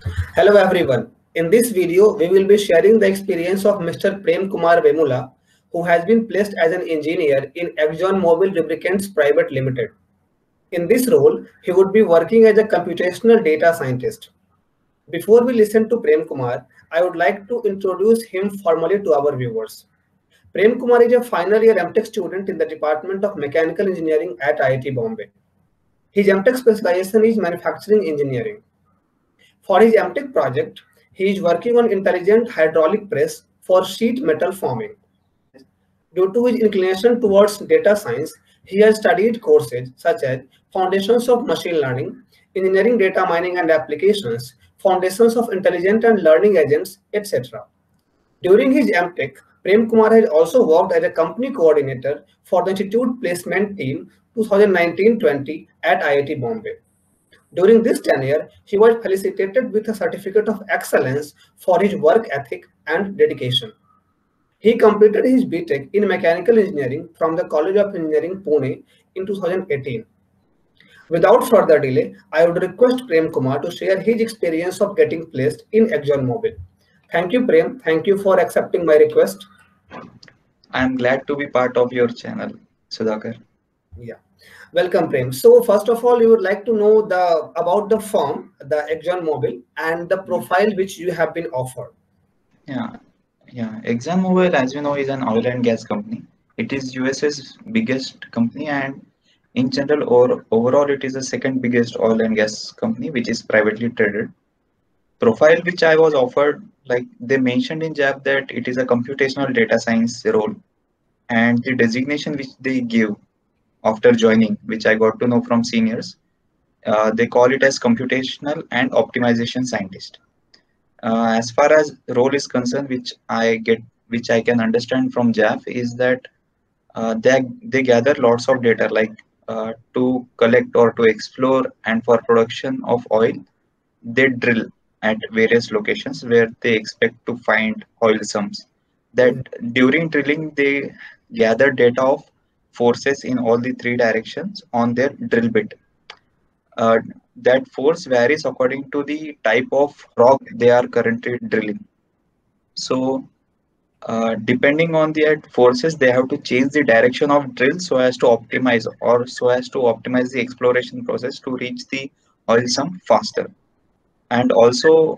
Hello everyone. In this video, we will be sharing the experience of Mr. Prem Kumar Vemula, who has been placed as an engineer in ExxonMobil Lubricants Private Limited. In this role, he would be working as a computational data scientist. Before we listen to Prem Kumar, I would like to introduce him formally to our viewers. Prem Kumar is a final year MTech student in the Department of Mechanical Engineering at IIT Bombay. His MTech specialization is manufacturing engineering. For his MTech project, he is working on intelligent hydraulic press for sheet metal forming. Due to his inclination towards data science, he has studied courses such as Foundations of Machine Learning, Engineering Data Mining and Applications, Foundations of Intelligent and Learning Agents, etc. During his MTech, Prem Kumar has also worked as a company coordinator for the Institute Placement Team 2019-20 at IIT Bombay. During this tenure, he was felicitated with a certificate of excellence for his work ethic and dedication. He completed his BTech in mechanical engineering from the College of Engineering Pune in 2018. Without further delay, I would request Prem Kumar to share his experience of getting placed in ExxonMobil. Thank you, Prem. Thank you for accepting my request. I am glad to be part of your channel, Sudhakar. Yeah. Welcome, Prem. So, first of all, you would like to know about the firm, the ExxonMobil, and the profile which you have been offered. Yeah, ExxonMobil, as you know, is an oil and gas company. It is US's biggest company, and in general, or overall, it is the second biggest oil and gas company, which is privately traded. Profile which I was offered, like they mentioned in JAB that it is a computational data science role, and the designation which they give after joining, which I got to know from seniors, they call it as computational and optimization scientist. As far as role is concerned, which I can understand from JAF, is that they gather lots of data, like to collect or to explore, and for production of oil, they drill at various locations where they expect to find oil sums. That during drilling, they gather data of forces in all the three directions on their drill bit. uh, that force varies according to the type of rock they are currently drilling. So, depending on the forces, they have to change the direction of drill so as to optimize, or so as to optimize the exploration process to reach the oil sum faster. And also,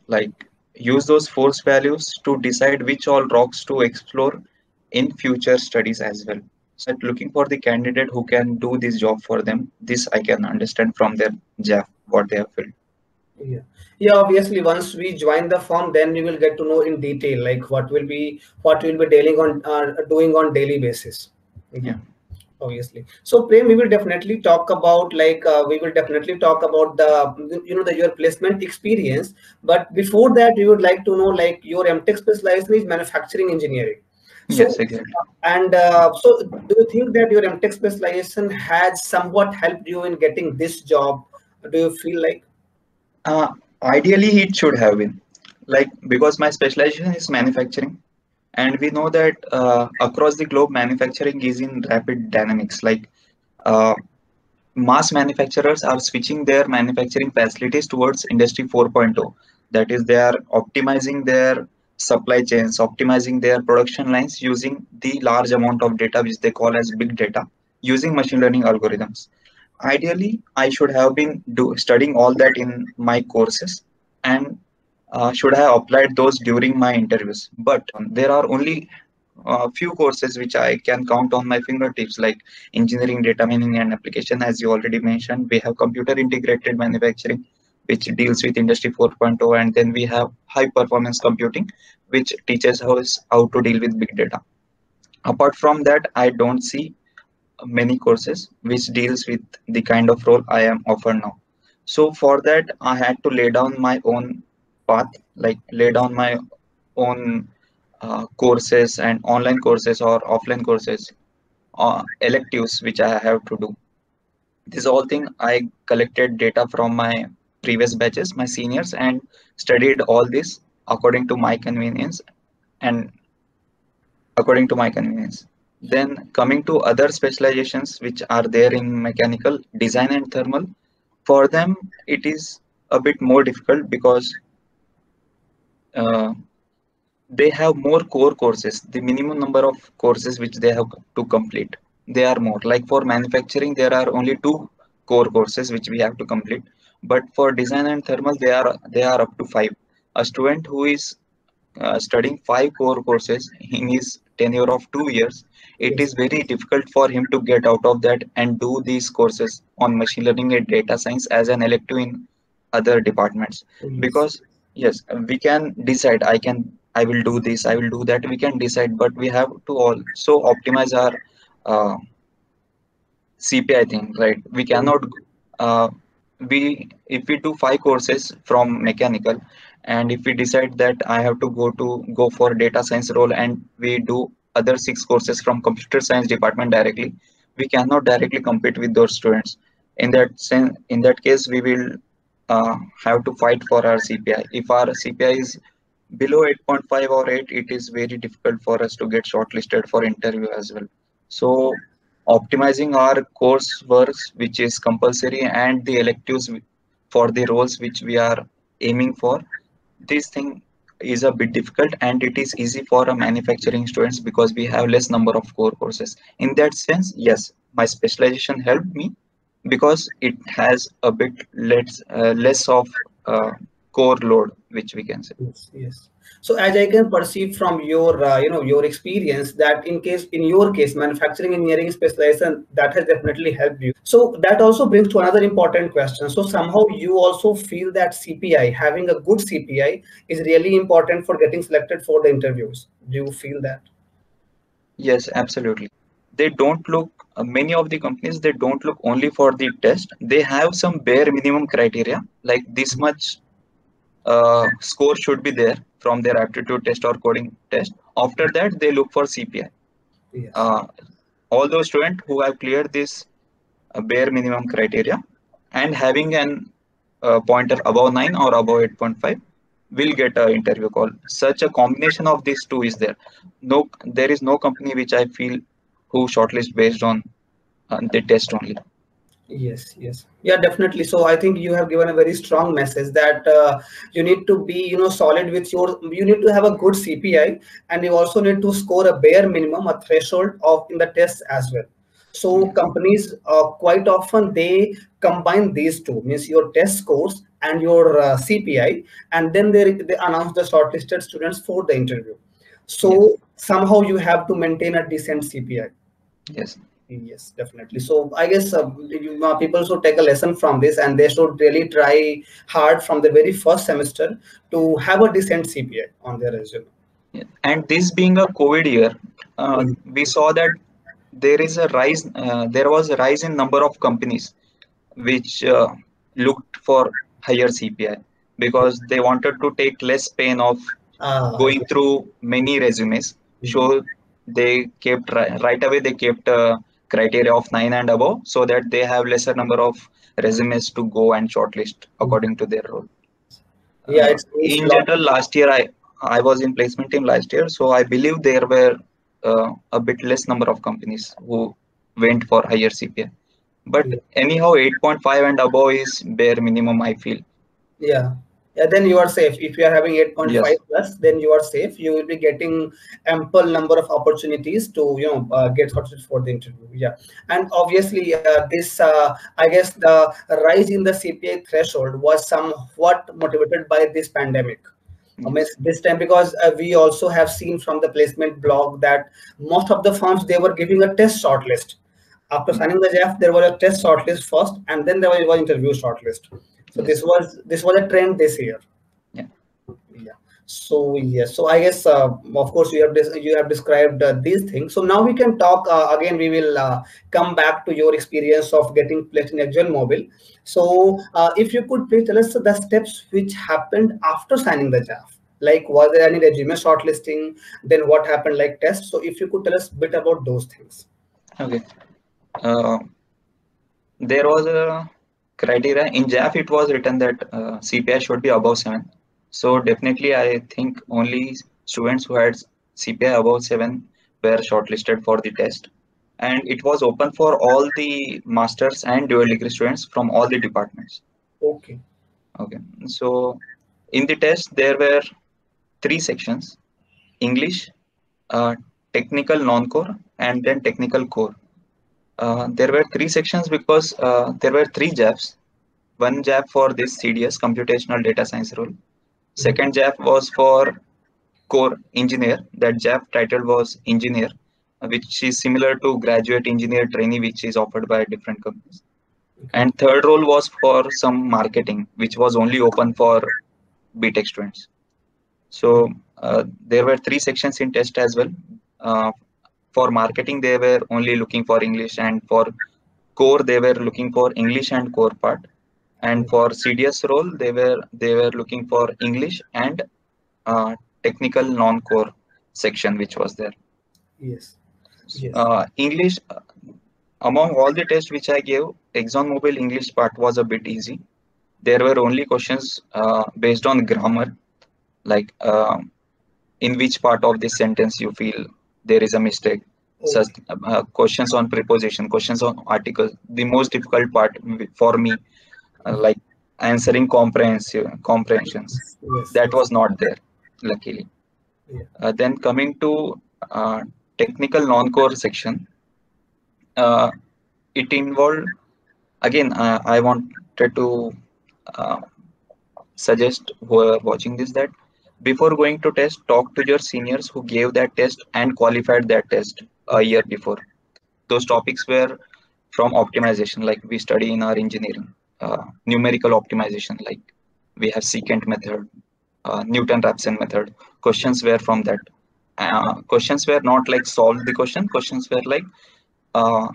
like use those force values to decide which all rocks to explore in future studies as well. So looking for the candidate who can do this job for them. This I can understand from their job what they have filled. Yeah, yeah. Obviously, once we join the firm, then we will get to know in detail, like what will be doing on daily basis. Yeah, Yeah. obviously. So, Prem, we will definitely talk about the your placement experience. But before that, we would like to know like your MTech specialization is manufacturing engineering. Yes, So, exactly. so do you think that your MTech specialization has somewhat helped you in getting this job? Do you feel like? Uh, Ideally, it should have been like, because my specialization is manufacturing, and we know that across the globe, manufacturing is in rapid dynamics. Like uh, mass manufacturers are switching their manufacturing facilities towards industry 4.0. That is, they are optimizing their supply chains, optimizing their production lines using the large amount of data which they call as big data, using machine learning algorithms. Ideally, I should have been studying all that in my courses, and should have applied those during my interviews, but there are only few courses which I can count on my fingertips, like engineering, data mining, and application. As you already mentioned, we have computer integrated manufacturing, which deals with Industry 4.0, and then we have high performance computing, which teaches us how to deal with big data. Apart from that, I don't see many courses which deals with the kind of role I am offered now. So for that, I had to lay down my own path, like lay down my own courses and online courses or offline courses, electives which I have to do. This all thing I collected data from my previous batches, my seniors, and studied all this according to my convenience and according to my convenience. Then coming to other specializations which are there in mechanical design and thermal, for them it is a bit more difficult because uh, they have more core courses. The minimum number of courses which they have to complete, they are more. Like for manufacturing, there are only two core courses which we have to complete. But for design and thermal, they are up to five. A student who is studying five core courses in his tenure of 2 years, it Yes. is very difficult for him to get out of that and do these courses on machine learning and data science as an elective in other departments. Yes. Because yes, we can decide, I will do this, I will do that, we can decide, but we have to also optimize our uh, CPI thing, right? We cannot uh, we if we do five courses from mechanical, and if we decide that I have to go for data science role, and we do other six courses from computer science department directly, we cannot directly compete with those students. In that sense, in that case, we will have to fight for our CPI. If our CPI is below 8.5 or 8, it is very difficult for us to get shortlisted for interview as well. So optimizing our coursework, which is compulsory, and the electives for the roles which we are aiming for, this thing is a bit difficult, and it is easy for a manufacturing students because we have less number of core courses. In that sense, yes, my specialization helped me because it has a bit less of uh, core load, which we can say. Yes, yes. So as I can perceive from your, your experience, that in your case, manufacturing engineering specialization, that has definitely helped you. So that also brings to another important question. So somehow you also feel that CPI, having a good CPI, is really important for getting selected for the interviews. Do you feel that? Yes, absolutely. They don't look, many of the companies, they don't look only for the test. They have some bare minimum criteria, like this much score should be there from their aptitude test or coding test. After that, they look for CPI. Yes. Uh, all those students who have cleared this bare minimum criteria and having an pointer above 9 or above 8.5 will get an interview call. Such a combination of these two is there. No, there is no company which I feel who shortlist based on the test only. Yes, yes. Yeah, definitely. So I think you have given a very strong message that you need to be, solid with you need to have a good CPI, and you also need to score a bare minimum, a threshold of in the test as well. So Yes. companies quite often they combine these two, means your test scores and your CPI, and then they announce the shortlisted students for the interview. Yes. So somehow you have to maintain a decent CPI. Yes. Yes, definitely. So I guess people should take a lesson from this, and they should really try hard from the very first semester to have a decent CPI on their resume. Yeah. And this being a COVID year, Mhm. we saw that there is a rise. There was a rise in number of companies which looked for higher CPI because they wanted to take less pain of going Yeah. through many resumes. Mhm. So they kept right away they kept a criteria of 9 and above so that they have lesser number of resumes to go and shortlist according to their role. Yeah, it means In lot. general, last year I was in placement team last year, so I believe there were a bit less number of companies who went for higher CPI. But anyhow, 8.5 and above is bare minimum, I feel. Yeah. Yeah, then you are safe. If you are having 8.5 Yes. plus, then you are safe. You will be getting ample number of opportunities to get sorted for the interview. Yeah, and obviously this I guess the rise in the CPI threshold was somewhat motivated by this pandemic. Yes. This time because we also have seen from the placement blog that most of the firms they were giving a test shortlist. After Yes. signing the JAF, there was a test shortlist first, and then there was interview shortlist. So Yes. this was a trend this year. Yeah. Yeah. So yes. So I guess of course you have described these things. So now we can talk again. We will come back to your experience of getting placed in ExxonMobil. So if you could please tell us the steps which happened after signing the JAF. Like was there any resume shortlisting? Then what happened like test? So if you could tell us a bit about those things. Okay. Uh, there was a criteria in JAF. It was written that CPI should be above 7. So definitely, I think only students who had CPI above 7 were shortlisted for the test, and it was open for all the masters and dual degree students from all the departments. Okay. Okay. So in the test, there were three sections: English, technical non-core, and then technical core. There were three sections because there were three JABs. One JAB for this CDS, computational data science role. Mhm. Second JAB was for core engineer. That JAB title was engineer, which is similar to graduate engineer trainee, which is offered by different companies. Okay. And third role was for some marketing, which was only open for BTech students. So there were three sections in test as well. Uh, for marketing, they were only looking for English, and for core, they were looking for English and core part. And Yeah. for CDS role, they were looking for English and uh, technical non-core section, which was there. Yes. Yes. English, among all the tests which I gave, ExxonMobil English part was a bit easy. There were only questions based on grammar, like in which part of this sentence you feel there is a mistake. Such Okay. questions on preposition, questions on articles. The most difficult part for me, like answering comprehensions, Yes. that Yes. was not there, luckily. Yeah. Then coming to technical non-core section, uh, it involved again. I wanted to uh, suggest who are watching this that before going to test, talk to your seniors who gave that test and qualified that test a Yes. year before. Those topics were from optimization, like we study in our engineering, numerical optimization, like we have secant method, Newton-Raphson method. Questions were from that. Questions were not like solve the question. Questions were like, uh,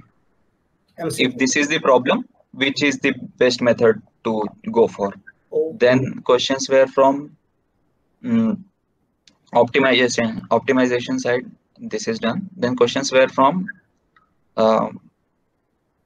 if MCQ. this is the problem, which is the best method to go for? Okay. Then questions were from mm, optimization side. This is done. Then questions were from uh,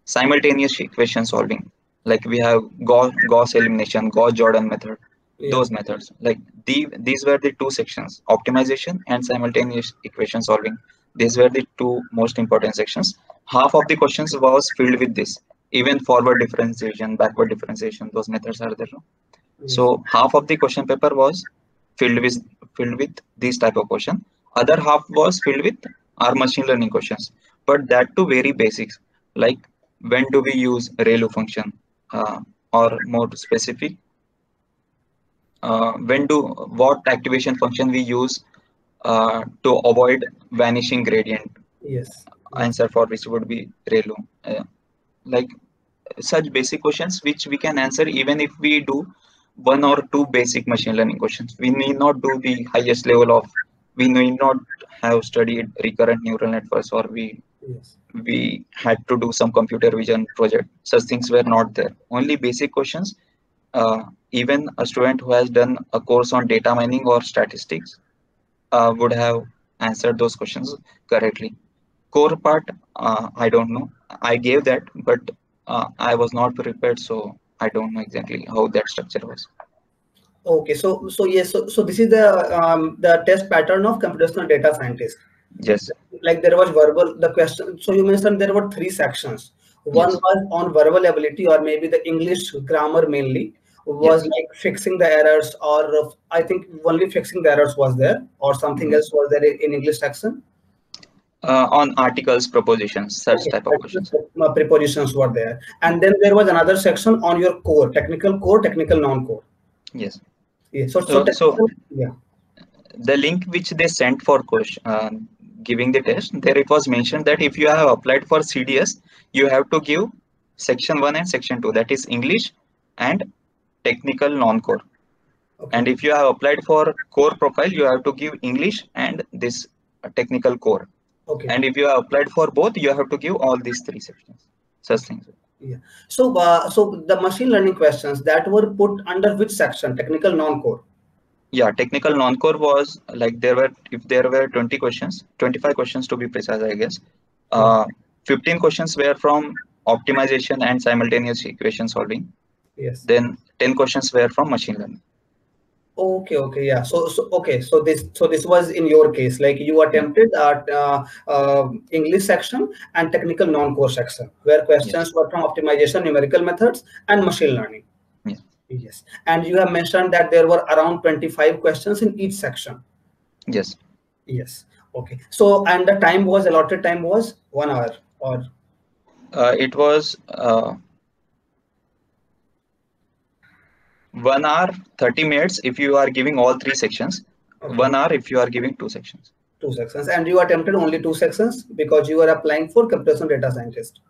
simultaneous equation solving, like we have Gauss elimination, Gauss Jordan method, Yeah. those methods. Like these were the two sections: optimization and simultaneous equation solving. These were the two most important sections. Half of the questions was filled with this. Even forward differentiation, backward differentiation, those methods are there. Yes. So half of the question paper was filled with filled with these type of question. Other half was filled with our machine learning questions, but that too very basics. Like when do we use ReLU function, or more specific, when do what activation function we use to avoid vanishing gradient. Yes. Yes. Answer for which would be ReLU. Like such basic questions which we can answer even if we do one or two basic machine learning questions. We need not do the highest level of, we need not have studied recurrent neural networks, or Yes. we had to do some computer vision project. Such things were not there. Only basic questions. Even a student who has done a course on data mining or statistics would have answered those questions correctly. Core part, I don't know. I gave that, but I was not prepared, so I don't know exactly how that structure was. Okay. So yes. So this is the test pattern of computational data scientist. Yes, Like there was verbal the question. So you mentioned there were three sections. One yes, was on verbal ability, or maybe the English grammar mainly, was yes. like fixing the errors, or I think only fixing the errors was there, or something Mhm. else was there in English section. On articles, propositions, such Okay, type of questions. prepositions were there, Yeah. and then there was another section on your core, technical, non-core. Yes. Yeah, so So technical, yeah. the link which they sent for question, giving the test, there it was mentioned that if you have applied for CDS, you have to give section 1 and section 2, that is English and technical non-core. Okay, And if you have applied for core profile, you have to give English and this technical core. okay, And if you have applied for both, you have to give all these three sections. Such okay. things. Yeah. So the machine learning questions that were put under which section? Technical, non-core. Yeah, technical non-core was like if there were 20 questions, 25 questions to be precise, I guess. Yeah. Uh, 15 questions were from optimization and simultaneous equation solving. Yes. Then 10 questions were from machine learning. Okay, okay, yeah. So this was in your case, like you Yeah. attempted at English section and technical non-core section, where Yes. questions were from optimization, numerical methods, and machine learning. Yes. Yes. And you have mentioned that there were around 25 questions in each section. Yes. Yes. Okay. So, and the time was allotted time was 1 hour or It was 1 hour 30 minutes if you are giving all three sections. okay, 1 hour if you are giving two sections. 2 sections, and you attempted only 2 sections because you were applying for computation data scientist.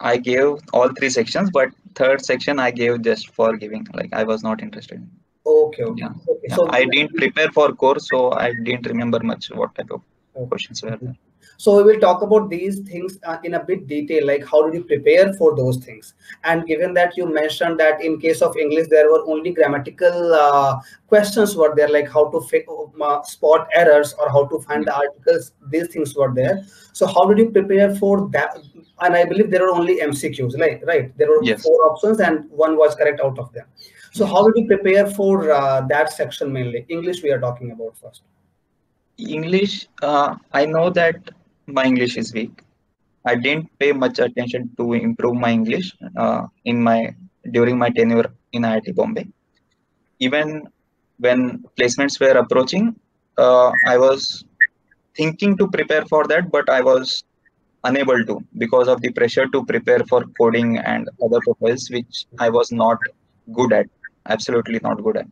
I gave all three sections, but third section I gave just for giving. Like I was not interested in. Okay, okay, Yeah, okay. yeah. I didn't prepare for course, so I didn't remember much what type of Okay. questions were there. So we will talk about these things in a bit detail, like how did you prepare for those things? And given that you mentioned that in case of English, there were only grammatical questions were there, like how to spot errors or how to find the articles, these things were there. So how did you prepare for that? And I believe there were only MCQs, like, right? There were Yes, 4 options and one was correct out of them. So how yes. did you prepare for that section mainly? English we are talking about first. English, I know that my English is weak. I didn't pay much attention to improve my English in my during my tenure in IIT Bombay. Even when placements were approaching, I was thinking to prepare for that, but I was unable to because of the pressure to prepare for coding and other profiles, which I was not good at, absolutely not good at.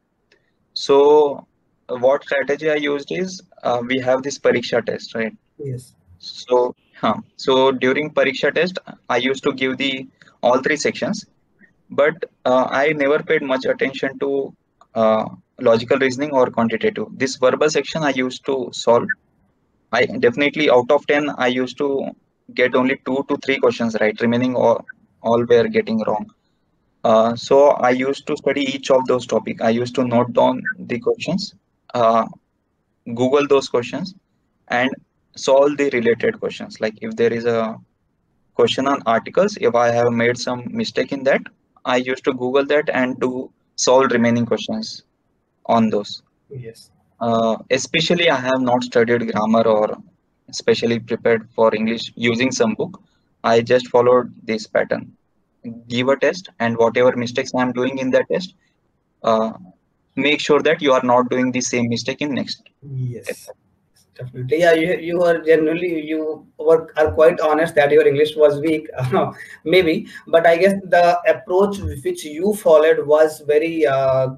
So, what strategy I used is we have this Pariksha test, right? Yes. So during Pariksha test, I used to give the all three sections, but I never paid much attention to uh, logical reasoning or quantitative. This verbal section I used to solve. I definitely out of 10, I used to get only 2 to 3 questions right. Remaining all were getting wrong. So I used to study each of those topic. I used to note down the questions, uh, Google those questions, and solve the related questions. Like if there is a question on articles, if I have made some mistake in that, I used to Google that and to solve remaining questions on those. Yes. Especially, I have not studied grammar or especially prepared for English using some book. I just followed this pattern. Give a test, and whatever mistakes I am doing in that test, uh, make sure that you are not doing the same mistake in next test. Yes, definitely. Yeah, you are generally you are quite honest that your English was weak, maybe. But I guess the approach which you followed was very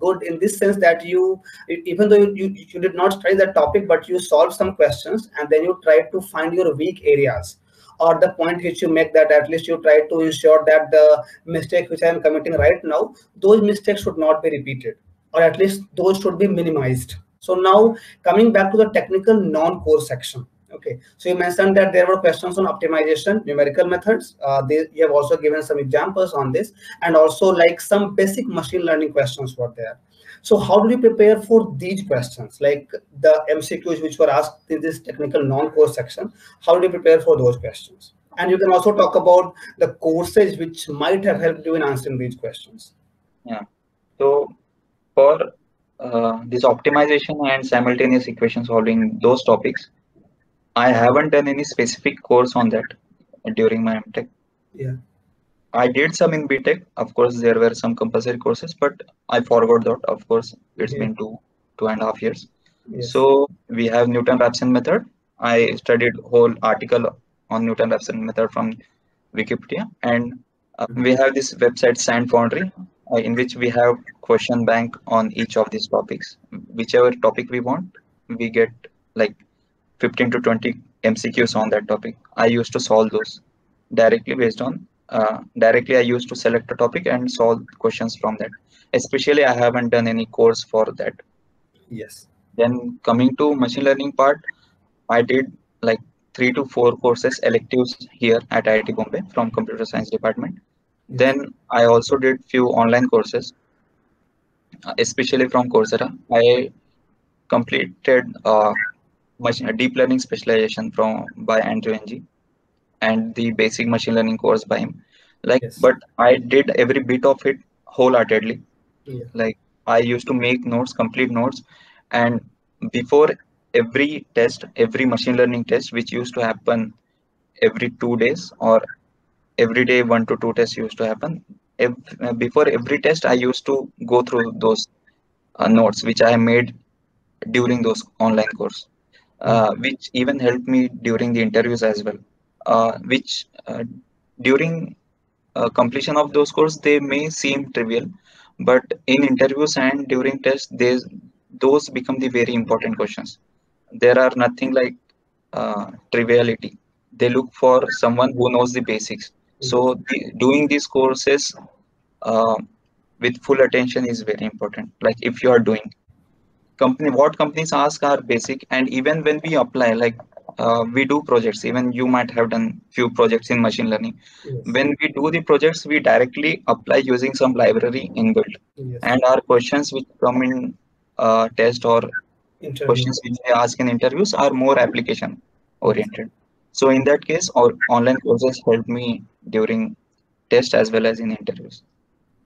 good in this sense that even though you did not study the topic, but you solved some questions and then you tried to find your weak areas or the point which you make that at least you try to ensure that the mistake which I am committing right now, those mistakes should not be repeated or at least those should be minimized. So now coming back to the technical non-core section. Okay, so you mentioned that there were questions on optimization, numerical methods. You have also given some examples on this, and also like some basic machine learning questions were there. So how do you prepare for these questions, like the MCQs which were asked in this technical non-core section? How do you prepare for those questions? And you can also talk about the courses which might have helped you in answering these questions. Yeah. So for this optimization and simultaneous equation solving, those topics, I haven't done any specific course on that during my MTech. Yeah. I did some in BTech. Of course, there were some compulsory courses, but I forgot that. Of course, it's Yeah. been 2.5 years. Yes. So we have Newton-Raphson method. I studied whole article on Newton-Raphson method from Wikipedia, and we have this website Sand Foundry, in which we have question bank on each of these topics. Whichever topic we want, we get like 15 to 20 MCQs on that topic. I used to solve those directly based on directly. I used to select a topic and solve questions from that. Especially, I haven't done any course for that. Yes. Then coming to machine learning part, I did like 3 to 4 courses electives here at IIT Bombay from computer science department. Yes. Then I also did few online courses, especially from Coursera. I completed deep learning specialization from by Andrew Ng and the basic machine learning course by him. Like, Yes. but I did every bit of it wholeheartedly. Yeah. Like, I used to make notes, complete notes, and before every test, every machine learning test, which used to happen every 2 days or every day, 1 to 2 tests used to happen. before every test, I used to go through those notes which I made during those online course, which even helped me during the interviews as well. Which during completion of those courses, they may seem trivial, but in interviews and during tests, those become the very important questions. There are nothing like triviality. They look for someone who knows the basics. Yes. So doing these courses uh, with full attention is very important. Like if you are doing what companies ask are basic, and even when we apply, like we do projects, even you might have done few projects in machine learning. Yes. When we do the projects, we directly apply using some library inbuilt, Yes. and our questions which come in test or Interview. questions which they ask in interviews are more application Yes. oriented. So in that case, our online courses helped me during test as well as in interviews.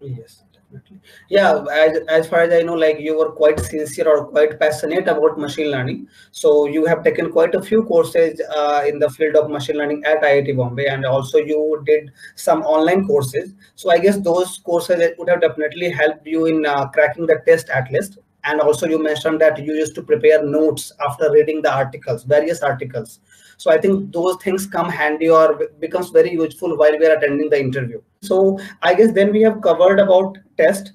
Yes, definitely. Yeah, as far as I know, like you were quite sincere or quite passionate about machine learning. So you have taken quite a few courses in the field of machine learning at IIT Bombay, and also you did some online courses. So I guess those courses that would have definitely helped you in cracking the test at least. And also you mentioned that you used to prepare notes after reading the articles, various articles. So I think those things come handy or becomes very useful while we are attending the interview. So I guess then we have covered about test,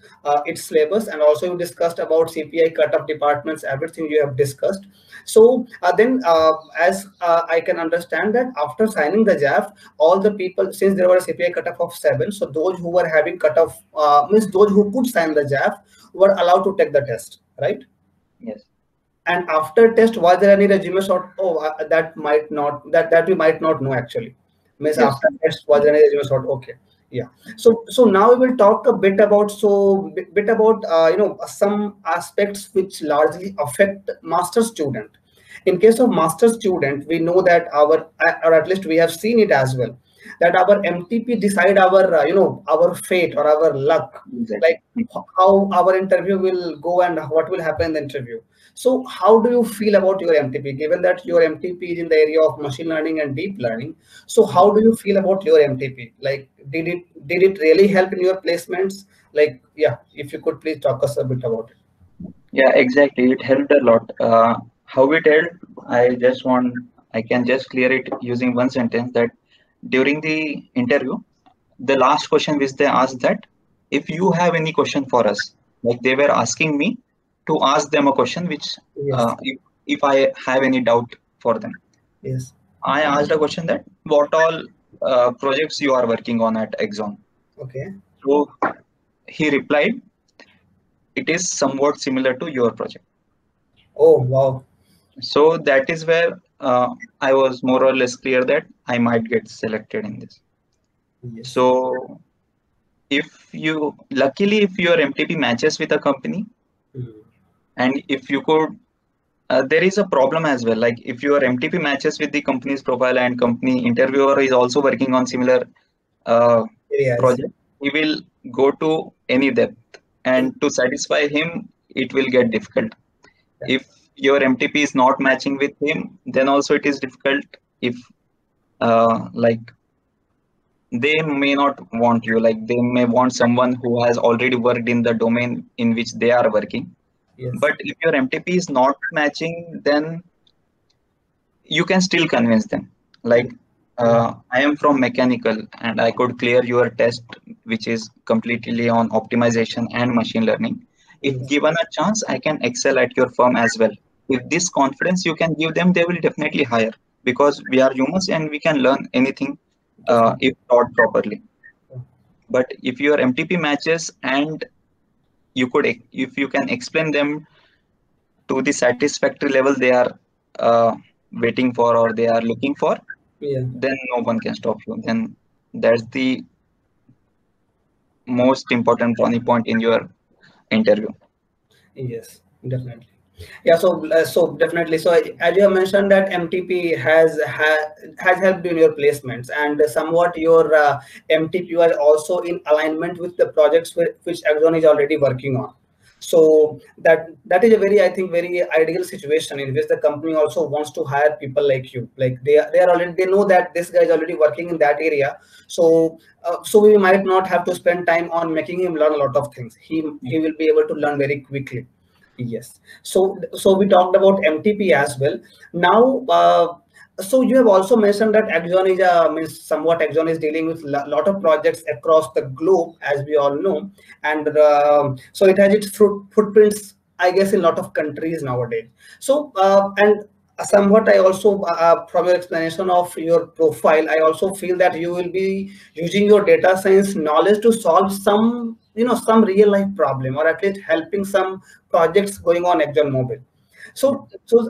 its syllabus, and also you discussed about CPI cutoff departments, everything you have discussed. So then as I can understand that after signing the JAF, all the people, since there was a CPI cutoff of 7, so those who were having cutoff, means those who could sign the JAF were allowed to take the test, right? Yes. And after test, was there any resume sort? Oh, that might not, that we might not know actually. Means Yes. after test, was there any resume sort? Okay, yeah. So now we will talk a bit about bit about some aspects which largely affect master student. In case of master student, we know that our, or at least we have seen it as well, that our MTP decide our our fate or our luck, Exactly. like how our interview will go and what will happen in the interview. So how do you feel about your MTP, given that your MTP is in the area of machine learning and deep learning? So how do you feel about your MTP? Like, did it really help in your placements? Like, yeah, if you could please talk us a bit about it. Yeah, exactly. It helped a lot. How it helped, I can just clear it using one sentence that during the interview, the last question which they asked that if you have any question for us, like they were asking me to ask them a question which, Yes. if I have any doubt for them, Yes. I asked a question that what all projects you are working on at Exxon. Okay. So he replied, it is somewhat similar to your project. Oh, wow. So that is where I was more or less clear that I might get selected in this. Yes. So luckily, if your MTP matches with a company, Mhm. and if you could, there is a problem as well. Like if your MTP matches with the company's profile and company interviewer is also working on similar uh, Areas. project, he will go to any depth, and to satisfy him, it will get difficult. If your MTP is not matching with him, then also it is difficult. If like they may not want you, like they may want someone who has already worked in the domain in which they are working. Yes. But if your MTP is not matching, then you can still convince them. Like Yeah. I am from mechanical and I could clear your test which is completely on optimization and machine learning. If Yes. given a chance, I can excel at your firm as well. With this confidence you can give them, they will definitely hire, because we are humans and we can learn anything Definitely. if taught properly. But if your MTP matches and if you can explain them to the satisfactory level they are uh, waiting for or they are looking for, Yeah. then no one can stop you. Then that's the most important turning point in your interview. Yes, definitely. Yeah, so definitely. So as you have mentioned that MTP has helped in your placements, and somewhat your MTP was also in alignment with the projects which Axon is already working on. So that is a very, I think, very ideal situation in which the company also wants to hire people like you. Like they are already, they know that this guy is already working in that area. So so we might not have to spend time on making him learn a lot of things. He will be able to learn very quickly. Yes. So we talked about MTP as well. Now, so you have also mentioned that Axon is means somewhat Axon is dealing with lot of projects across the globe, as we all know, and so it has its footprints, I guess, in a lot of countries nowadays. So and somewhat I also from your explanation of your profile, I also feel that you will be using your data science knowledge to solve some, some real life problem, or at least helping some projects going on ExxonMobil. So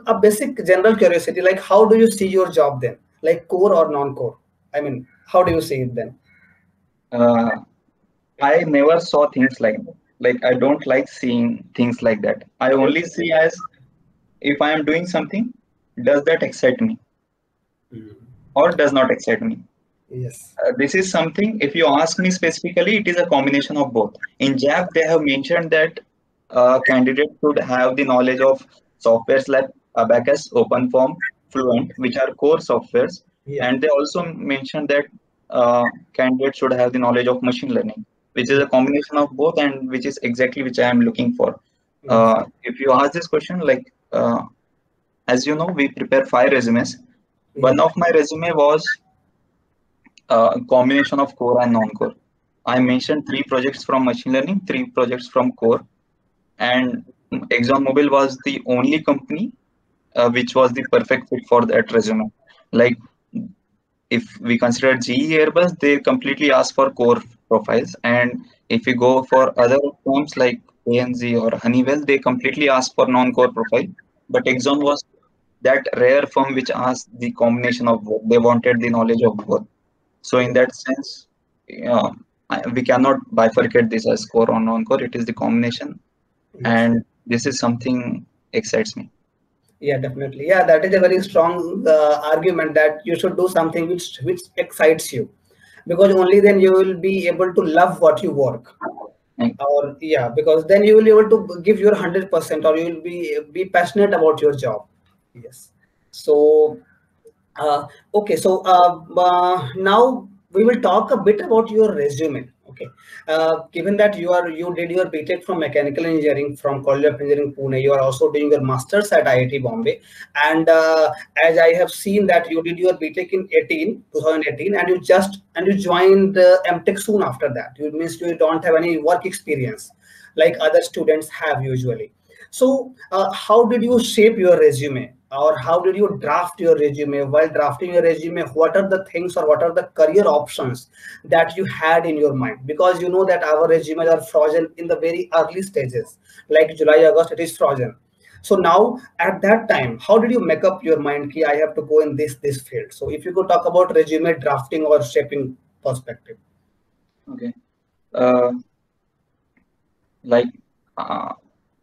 a basic general curiosity, like how do you see your job then, like core or non-core? I mean, how do you see it then? Uh, I never saw things like that. Like I don't like seeing things like that. I Okay. only see as if I am doing something, does that excite me Mm. or does not excite me? Yes. This is something, if you ask me specifically, it is a combination of both. In JAP, they have mentioned that candidates should have the knowledge of softwares like Abacus, OpenForm, Fluent, which are core softwares. Yeah. And they also mentioned that candidates should have the knowledge of machine learning, which is Yeah. a combination of both and which is exactly which I am looking for. Yes. If you ask this question, like, as you know, we prepare 5 resumes. Yeah. One of my resume was combination of core and non-core. I mentioned 3 projects from machine learning, 3 projects from core, and ExxonMobil was the only company which was the perfect fit for that resume. Like if we consider GE Airbus, they completely ask for core profiles, and if we go for other firms like ANZ or Honeywell, they completely ask for non-core profile. But Exxon was that rare firm which asked the combination of both. They wanted the knowledge of both. So in Yeah. that sense, we cannot bifurcate this as core or non-core. It is the combination, Yes. and this is something excites me. Yeah, definitely. Yeah, that is a very strong argument that you should do something which excites you, because only then you will be able to love what you work. And Or yeah, because then you will be able to give your 100%, or you will be passionate about your job. Yes. So okay, so now we will talk a bit about your resume. Okay, given that you did your BTech from mechanical engineering from College of Engineering Pune, you are also doing your masters at IIT Bombay, and as I have seen that you did your BTech in 2018, and you joined MTech soon after that. You means you don't have any work experience like other students have usually. So, how did you shape your resume, or how did you draft your resume? While drafting your resume, what are the things, or what are the career options that you had in your mind? Because you know that our resumes are frozen in the very early stages, like July, August, it is frozen. So now, at that time, how did you make up your mind? Ki I have to go in this field. So, if you could talk about resume drafting or shaping perspective. okay, uh, like uh,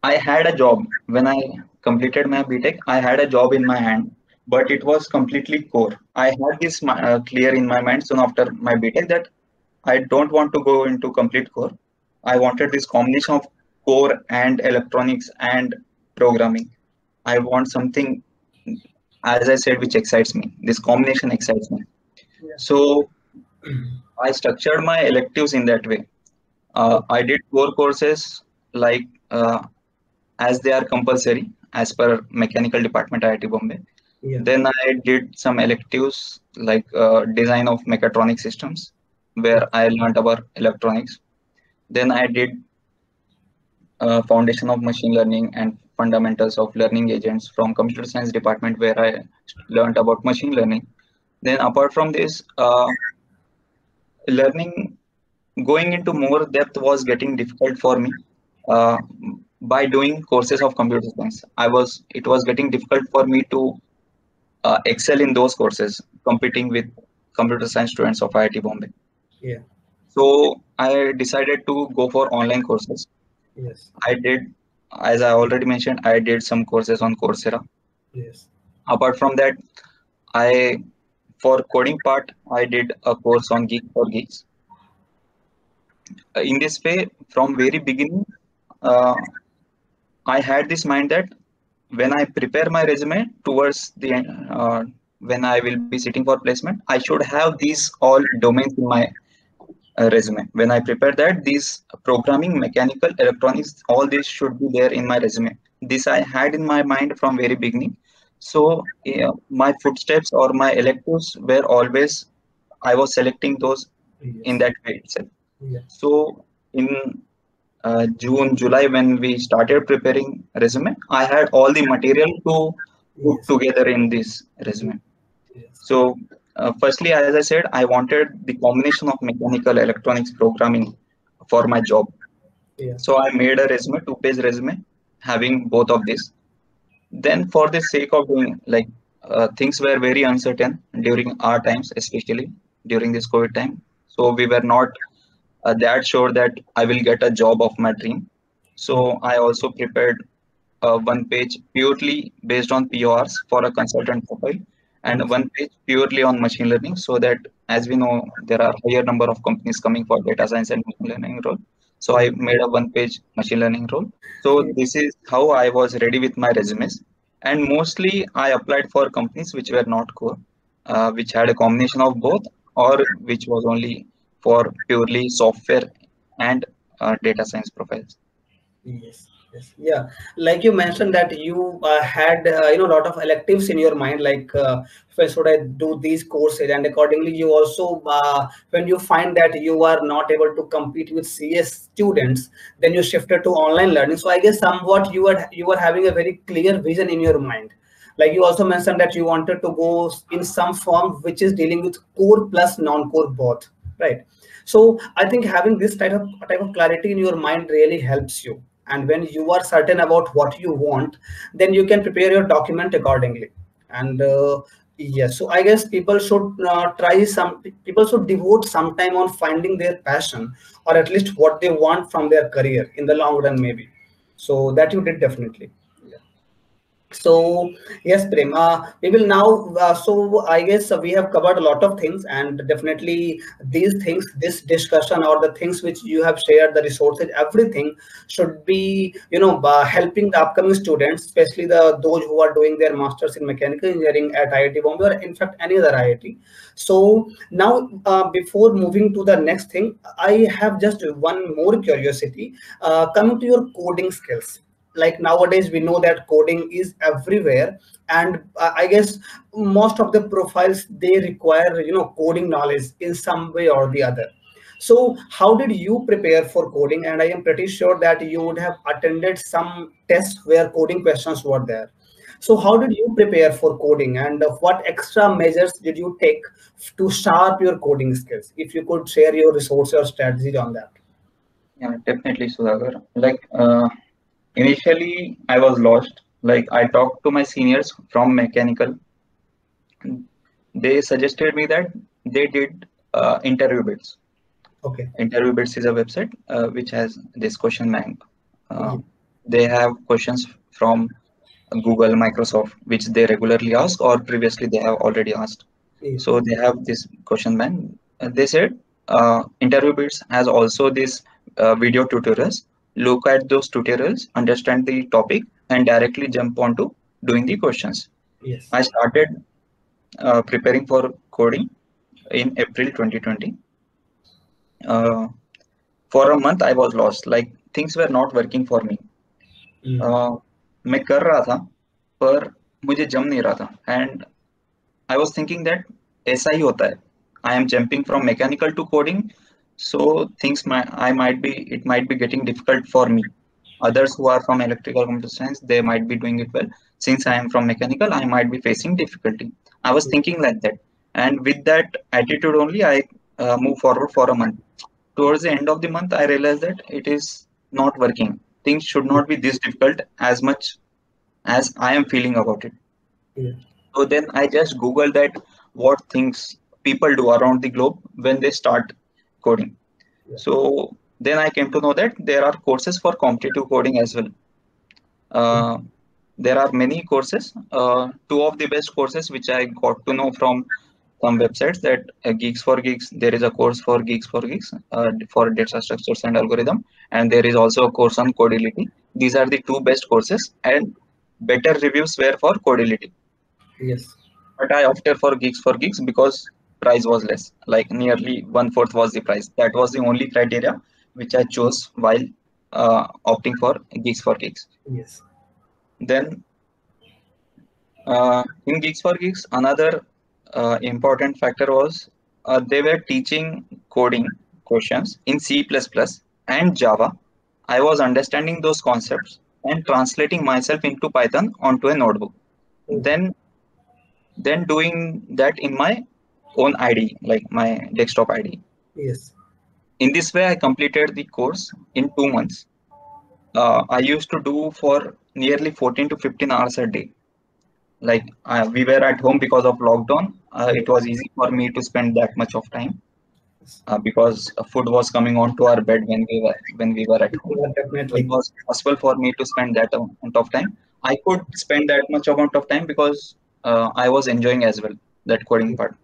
I had a job when I completed my BTech. I had a job in my hand, but it was completely core. I had this clear in my mind soon after my BTech that I don't want to go into complete core. I wanted this combination of core and electronics and programming. I want something, as I said, which excites me. This combination excites me. Yeah. So I structured my electives in that way. I did core courses like as they are compulsory as per mechanical department IIT Bombay. Yeah. Then I did some electives like design of mechatronic systems, where I learned about electronics. Then I did foundation of machine learning and fundamentals of learning agents from computer science department, where I learned about machine learning. Then apart from this, learning going into more depth was getting difficult for me. Uh, by doing courses of computer science, it was getting difficult for me to excel in those courses, competing with computer science students of IIT Bombay. Yeah. So I decided to go for online courses. Yes. I did, as I already mentioned, I did some courses on Coursera. Yes. Apart from that, I for coding part, I did a course on Geek for Geeks. In this way, from very beginning, uh, I had this mind that when I prepare my resume towards the when I will be sitting for placement, I should have these all domains in my resume. When I prepare that, these programming, mechanical, electronics, all this should be there in my resume. This I had in my mind from very beginning. So my footsteps or my electives were always I was selecting those in Yes. that way itself. Yeah. So in June, July, when we started preparing resume, I had all the material to put Yes. together in this resume. Yes. So, firstly, as I said, I wanted the combination of mechanical electronics programming for my job. Yeah. So I made a resume, two-page resume, having both of this. Then, for the sake of doing, like, things were very uncertain during our times, especially during this COVID time. So we were not that sure that I will get a job of my dream. So I also prepared one page purely based on PORs for a consultant profile, and Yes. one page purely on machine learning. So that, as we know, there are higher number of companies coming for data science and machine learning role. So I Yeah. made a one page machine learning role. So this is how I was ready with my resumes, and mostly I applied for companies which were not core, which had a combination of both, or which was only for purely software and data science profiles. Yes, yes, yeah. Like you mentioned that you had a lot of electives in your mind, like when should I do these courses, and accordingly you also when you find that you are not able to compete with CS students, then you shifted to online learning. So I guess somewhat you were having a very clear vision in your mind. Like you also mentioned that you wanted to go in some form which is dealing with core plus non-core both, right? So I think having this type of clarity in your mind really helps you. And when you are certain about what you want, then you can prepare your document accordingly. And yes, so I guess people should devote some time on finding their passion, or at least what they want from their career in the long run, maybe. So that you did definitely. Yeah. So yes, Prem, we will now. So I guess we have covered a lot of things, and definitely these things, this discussion or the things which you have shared, the resources, everything should be helping the upcoming students, especially those who are doing their masters in mechanical engineering at IIT Bombay or in fact any other IIT. So now, before moving to the next thing, I have just one more curiosity. Coming to your coding skills, like nowadays we know that coding is everywhere, and I guess most of the profiles they require coding knowledge in some way or the other. So how did you prepare for coding? And I am pretty sure that you would have attended some tests where coding questions were there. So how did you prepare for coding, and what extra measures did you take to sharp your coding skills? If you could share your resources or strategies on that. Yeah, definitely, Sudhakar. Like, initially, I was lost. Like, I talked to my seniors from mechanical. They suggested me that they did interview bits. Okay. Interview bits is a website which has this question bank. Uh, Yeah. they have questions from Google, Microsoft, which they regularly ask, or previously they have already asked. Yeah. So they have this question bank. They said interview bits has also this video tutorials. Look at those tutorials, understand the topic, and directly jump onto doing the questions. Yes. I started preparing for coding in April 2020. Uh, for a month, I was lost. Like things were not working for me. Mm. Uh, मैं कर रहा था पर मुझे जम नहीं रहा था and I was thinking that ऐसा ही होता है. I am jumping from mechanical to coding, so I might be it might be getting difficult for me. Others who are from electrical computer science, they might be doing it well. Since I am from mechanical, I might be facing difficulty. I was thinking like that, and with that attitude only, I move forward for a month. Towards the end of the month, I realized that it is not working. Things should Yeah. not be this difficult as much as I am feeling about it. Yeah. So then I just Googled that what things people do around the globe when they start coding. Yeah. So then I came to know that there are courses for competitive coding as well. Uh, there are many courses. Two of the best courses which I got to know from some websites that Geeks for Geeks. There is a course for Geeks for Geeks for data structures and algorithm, and there is also a course on Codility. these are the two best courses, and better reviews were for Codility. Yes. But I opted for Geeks because price was less, like nearly one-fourth was the price. That was the only criteria which I chose while opting for Geeks. Yes. Then in Geeks, another important factor was they were teaching coding questions in C++ and Java. I was understanding those concepts and translating myself into Python onto a notebook. Oh, Then doing that in my own ID, like my desktop ID. yes. In this way, I completed the course in 2 months. I used to do for nearly 14 to 15 hours a day. Like we were at home because of lockdown. Yes. It was easy for me to spend that much of time because food was coming onto our bed when we were at home. Yeah, So it definitely. was possible for me to spend that amount of time. I could spend that much amount of time because I was enjoying as well that coding part.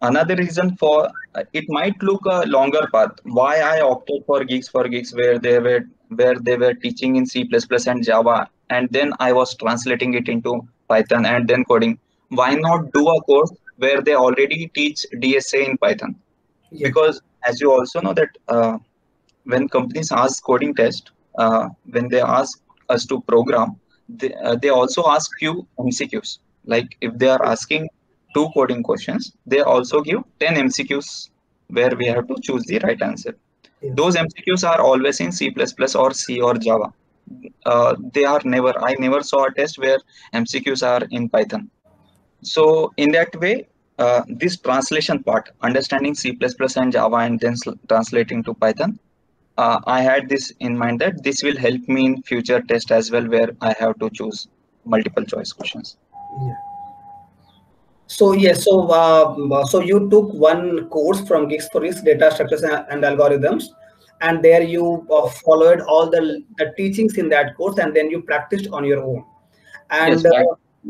Another reason for it might look a longer path. Why I opted for Geeks where they were teaching in C++ and Java, and then I was translating it into Python and then coding. Why not do a course where they already teach DSA in Python? Yeah. Because as you also know that when companies ask coding test, when they ask us to program, they also ask few MCQs. Like if they are asking two coding questions, they also give 10 MCQs where we have to choose the right answer. Yes. Those MCQs are always in C++ or C or Java. I never saw a test where MCQs are in Python. So in that way, this translation part, understanding C++ and Java and then translating to Python, I had this in mind that this will help me in future test as well, where I have to choose multiple choice questions. Yeah. So yes, so you took one course from Geeks for Geeks, Data Structures and Algorithms, and there you followed all the teachings in that course, and then you practiced on your own. Yes, And back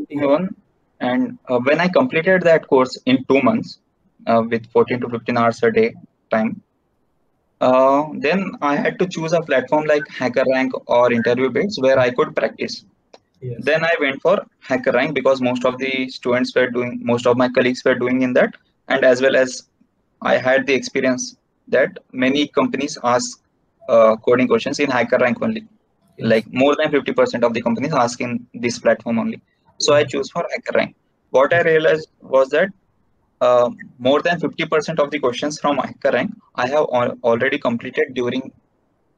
yeah, one. And when I completed that course in 2 months with 14 to 15 hours a day time, then I had to choose a platform like HackerRank or InterviewBits where I could practice. yes, Then I went for HackerRank because most of my colleagues were doing in that, and as well as I had the experience that many companies ask coding questions in HackerRank only. yes, Like more than 50% of the companies ask in this platform only. So I yeah, choose for HackerRank. What I realized was that more than 50% of the questions from HackerRank I have already completed during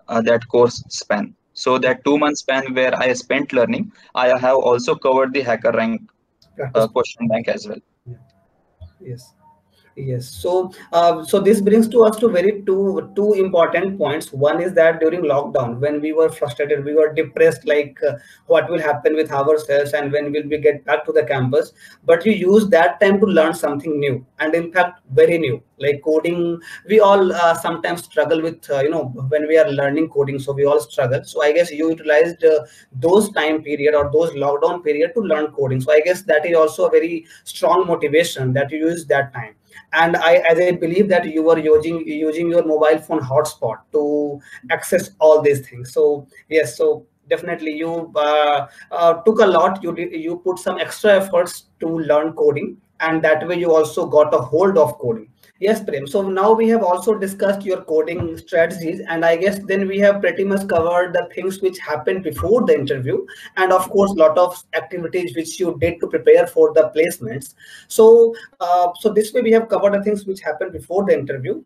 that course span. So that 2 month span where I spent learning, I have also covered the HackerRank practice. question bank as well. Yeah. Yes. Yes. So this brings to us to very two important points. One is that during lockdown, when we were frustrated, we were depressed, like what will happen with ourselves, and when will we get back to the campus. But you use that time to learn something new, and in fact, very new, like coding. We all sometimes struggle with when we are learning coding. So we all struggle. So I guess you utilized those time period or those lockdown period to learn coding. So I guess that is also a very strong motivation that you use that time. And as I believe that you were using your mobile phone hotspot to access all these things. So yes, so definitely you took a lot. You put some extra efforts to learn coding, and that way you also got a hold of coding. Yes, Prem. So now we have also discussed your coding strategies, and I guess then we have pretty much covered the things which happened before the interview, and of course, lot of activities which you did to prepare for the placements. So, so this way we have covered the things which happened before the interview.